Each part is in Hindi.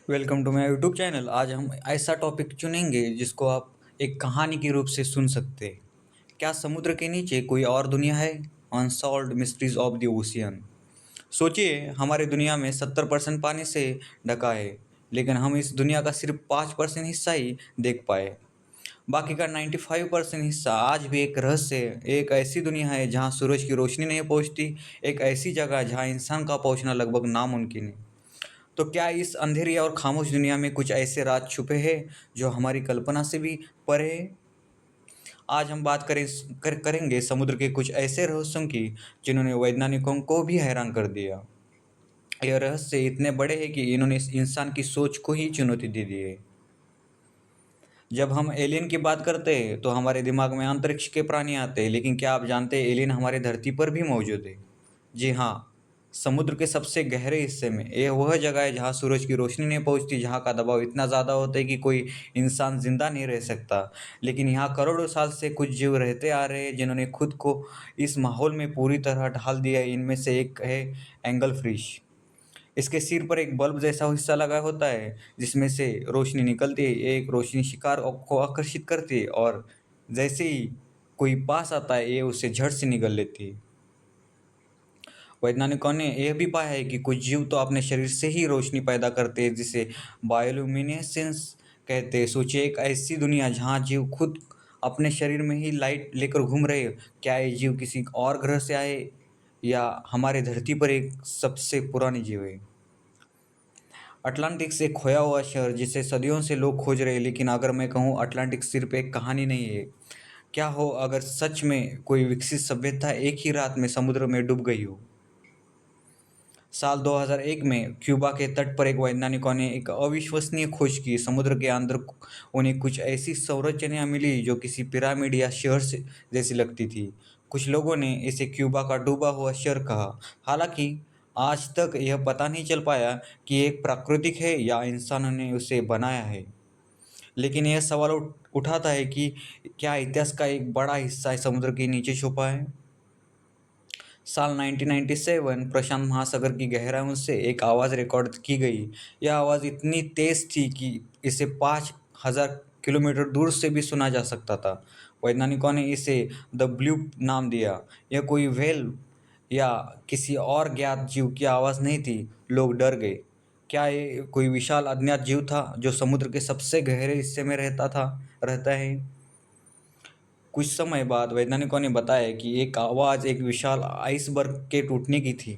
Welcome to my YouTube channel. आज हम ऐसा टॉपिक चुनेंगे जिसको आप एक कहानी के रूप से सुन सकते हैं। क्या समुद्र के नीचे कोई और दुनिया है? Unsolved mysteries of the ocean. सोचिए, हमारी दुनिया में 70% पानी से ढका है, लेकिन हम इस दुनिया का सिर्फ 5% हिस्सा ही देख पाए। बाकी का 95% हिस्सा आज भी एक रहस्य है। एक ऐसी दुनिया है जहाँ सूरज की रोशनी नहीं पहुँचती, एक ऐसी जगह जहाँ इंसान का पहुँचना लगभग नामुमकिन है। तो क्या इस अंधेरी और खामोश दुनिया में कुछ ऐसे राज छुपे हैं जो हमारी कल्पना से भी परे हैं? आज हम बात करेंगे समुद्र के कुछ ऐसे रहस्यों की जिन्होंने वैज्ञानिकों को भी हैरान कर दिया। यह रहस्य इतने बड़े हैं कि इन्होंने इस इंसान की सोच को ही चुनौती दे दी है। जब हम एलियन की बात करते हैं तो हमारे दिमाग में अंतरिक्ष के प्राणी आते हैं, लेकिन क्या आप जानते हैं एलियन हमारी धरती पर भी मौजूद है? जी हाँ, समुद्र के सबसे गहरे हिस्से में। यह वह जगह है जहाँ सूरज की रोशनी नहीं पहुँचती, जहाँ का दबाव इतना ज़्यादा होता है कि कोई इंसान जिंदा नहीं रह सकता। लेकिन यहाँ करोड़ों साल से कुछ जीव रहते आ रहे हैं जिन्होंने खुद को इस माहौल में पूरी तरह ढाल दिया है। इनमें से एक है एंगल फिश। इसके सिर पर एक बल्ब जैसा हिस्सा लगा होता है जिसमें से रोशनी निकलती है। ये एक रोशनी शिकार को आकर्षित करती है और जैसे ही कोई पास आता है ये उसे झट से निगल लेती है। वैज्ञानिकों ने यह भी पाया है कि कुछ जीव तो अपने शरीर से ही रोशनी पैदा करते हैं, जिसे बायोल्यूमिनेसेंस कहते हैं। सोचिए, एक ऐसी दुनिया जहाँ जीव खुद अपने शरीर में ही लाइट लेकर घूम रहे हो। क्या ये जीव किसी और ग्रह से आए या हमारे धरती पर एक सबसे पुरानी जीव है? अटलांटिक से खोया हुआ शहर जिसे सदियों से लोग खोज रहे हैं, लेकिन अगर मैं कहूँ अटलांटिक सिर्फ एक कहानी नहीं है। क्या हो अगर सच में कोई विकसित सभ्यता एक ही रात में समुद्र में डूब गई हो? साल 2001 में क्यूबा के तट पर एक वैज्ञानिकों ने एक अविश्वसनीय खोज की। समुद्र के अंदर उन्हें कुछ ऐसी संरचनाएं मिली जो किसी पिरामिड या शहर से जैसी लगती थी। कुछ लोगों ने इसे क्यूबा का डूबा हुआ शहर कहा। हालांकि आज तक यह पता नहीं चल पाया कि ये एक प्राकृतिक है या इंसानों ने उसे बनाया है। लेकिन यह सवाल उठाता है कि क्या इतिहास का एक बड़ा हिस्सा समुद्र के नीचे छुपा है? साल 1997 प्रशांत महासागर की गहराइयों से एक आवाज़ रिकॉर्ड की गई। यह आवाज़ इतनी तेज थी कि इसे 5,000 किलोमीटर दूर से भी सुना जा सकता था। वैज्ञानिकों ने इसे द ब्लू नाम दिया। यह कोई व्हेल या किसी और ज्ञात जीव की आवाज़ नहीं थी। लोग डर गए। क्या ये कोई विशाल अज्ञात जीव था जो समुद्र के सबसे गहरे हिस्से में रहता है? कुछ समय बाद वैज्ञानिकों ने बताया कि एक आवाज़ एक विशाल आइसबर्ग के टूटने की थी।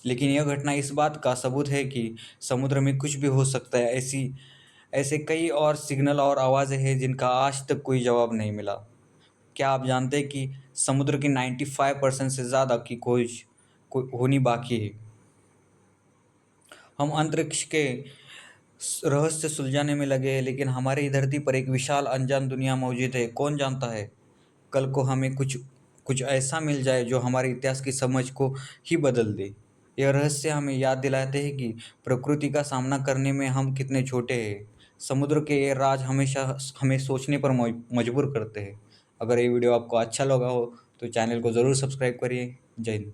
लेकिन यह घटना इस बात का सबूत है कि समुद्र में कुछ भी हो सकता है। ऐसी ऐसे कई और सिग्नल और आवाज़ें हैं जिनका आज तक कोई जवाब नहीं मिला। क्या आप जानते हैं कि समुद्र की 95% से ज़्यादा की खोज होनी बाकी है? हम अंतरिक्ष के रहस्य सुलझाने में लगे हैं, लेकिन हमारी धरती पर एक विशाल अनजान दुनिया मौजूद है। कौन जानता है, कल को हमें कुछ कुछ ऐसा मिल जाए जो हमारे इतिहास की समझ को ही बदल दे। यह रहस्य हमें याद दिलाते हैं कि प्रकृति का सामना करने में हम कितने छोटे हैं। समुद्र के ये राज हमेशा हमें सोचने पर मजबूर करते हैं। अगर ये वीडियो आपको अच्छा लगा हो तो चैनल को ज़रूर सब्सक्राइब करिए। जय हिंद।